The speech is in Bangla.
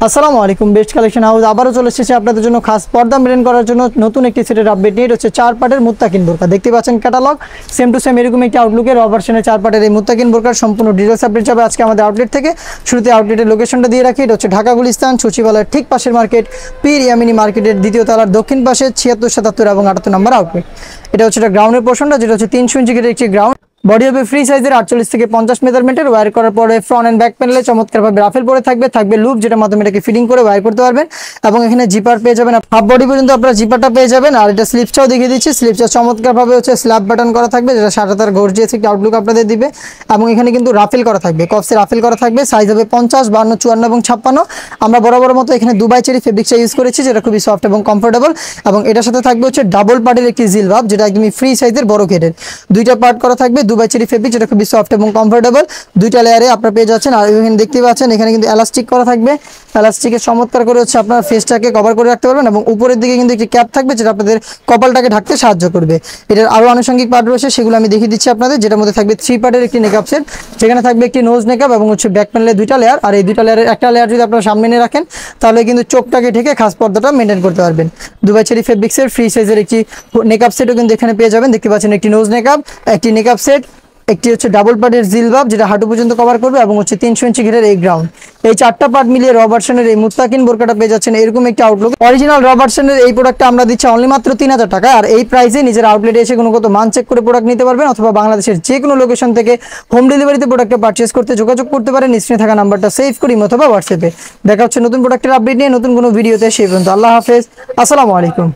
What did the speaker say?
আসসালামু আলাইকুম। বেস্ট কালেকশন হাউস আবারও চলে এসেছে আপনাদের জন্য খাস পর্দা মেনটেন করার জন্য নতুন একটি সেটের আপডেট নিয়ে। হচ্ছে 4 পার্টের মুত্তাকিন বোরকা, দেখতে পাচ্ছেন ক্যাটালগ সেম টু সেম এরকম একটি আউটলুকের ভার্সনের 4 পার্টের এই মুত্তাকিন বোরকার সম্পূর্ণ ডিটেলস আপডেট যাবে আজকে আমাদের আউটলেট থেকে। শুরুতে আউটলেটের লোকেশনটা দিয়ে রাখি, এটা হচ্ছে ঢাকা গুলিস্তান সচিবালয়ের ঠিক পাশের মার্কেট, পীর ইয়ামিনী মার্কেটের দ্বিতীয় তলার দক্ষিণ পাশে 76, 77 এবং 78 নম্বর আউটলেট। এটা হচ্ছে গ্রাউন্ডের পোর্শনটা, যেটা হচ্ছে 300 ইঞ্চি একটি গ্রাউন্ড। বডি হবে ফ্রি সাইজের 48 থেকে 50 মেজারমেন্টের। ওয়্যার করার পরে ফ্রন্ট এন্ড ব্যাক প্যানেলে চমৎকারভাবে রাফেল পরে থাকবে লুপ, যেটা মাধ্যমে এটাকে ফিটিং করে ওয়্যার করতে পারবেন। এবং এখানে জিপার পেয়ে যাবেন, হাফ বডি পর্যন্ত আপনারা জিপারটা পেয়ে যাবেন। আর এটা স্লিপসটাও দেখিয়ে দিচ্ছি, স্লিপসটা চমৎকারভাবে হচ্ছে স্ল্যাব বাটন করা থাকবে, যেটা সাদাতার গর্জিয়াস একটি আউটলুক আপনাদের দিবে। এবং এখানে কিন্তু রাফেল করা থাকবে, কফসে রাফেল করা থাকবে। সাইজ হবে 50, 52, 54 এবং 56। আমরা বরাবর মতো এখানে দুবাই চেরি ফেব্রিক্সটা ইউজ করেছি, যেটা খুবই সফট এবং কমফোর্টেবল। এবং এটার সাথে থাকবে হচ্ছে ডাবল পার্টের একটি জিলবাব, যেটা একদমই ফ্রি সাইজের বড় গেটের। দুইটা পার্ট করা থাকবে দুবাই চেরি ফেব্রিক, যেটা খুবই সফট এবং কমফোর্টেবল। দুইটা লেয়ারে আপনারা পেয়ে যাচ্ছেন। আর এখানে দেখতে পাচ্ছেন এখানে কিন্তু এলাস্টিক করা থাকবে, এলাস্টিকের চমৎকার করে হচ্ছে আপনার ফেসটাকে কভার করে রাখতে পারবেন। এবং উপরের দিকে কিন্তু একটি ক্যাপ থাকবে, যেটা আপনাদের কপালটাকে ঢাকতে সাহায্য করবে। এটার আরো আনুষঙ্গিক পার্ট রয়েছে, সেগুলো আমি দেখিয়ে দিচ্ছি আপনাদের। যেটার মধ্যে থাকবে 3 পার্টের একটি নেকআপ সেট, যেখানে থাকবে একটি নোজ নেকআপ এবং হচ্ছে ব্যাক প্যানেলে দুইটা লেয়ার। আর এই দুইটা লেয়ারের একটা লেয়ার যদি আপনারা সামনে নিয়ে রাখেন, তাহলে কিন্তু চোখটাকে ঢেকে খাস পর্দাটা মেনটেন করতে পারবেন। দুবাই চেরি ফেব্রিক্সের ফ্রি সাইজের একটি নেকআপ সেটও কিন্তু এখানে পেয়ে যাবেন। দেখতে পাচ্ছেন একটি নোজ নেকআপ, একটি নেকআপ সেট, একটি হচ্ছে ডাবল পার্টের জিলবাব, যেটা হাঁটু পর্যন্ত কভার করবে, এবং হচ্ছে 300 ইঞ্চি ঘেরের এই গ্রাউন্ড। এই 4টা পার্ট মিলিয়ে ভার্সনের এই মুত্তাকিন বোরকাটা পেয়ে যাচ্ছেন এরকম একটি আউটলুক। অরিজিনাল ভার্সনের এই প্রোডাক্টটা আমরা দিচ্ছি অনলি মাত্র 3000 টাকা। আর এই প্রাইসে নিজের আউটলেটে এসে গুণগত মান চেক করে প্রোডাক্ট নিতে পারবেন, অথবা বাংলাদেশের যে কোনো লোকেশন থেকে হোম ডেলিভারিতে প্রোডাক্টটা পারচেস করতে যোগাযোগ করতে পারেন। স্ক্রিনে থাকা নাম্বারটা সেভ করি অথবা হোয়াটসঅ্যাপে। দেখা হচ্ছে নতুন প্রোডাক্টের আপডেট নিয়ে নতুন কোনো ভিডিওতে। সেই পর্যন্ত আল্লাহ হাফেজ, আসসালামু আলাইকুম।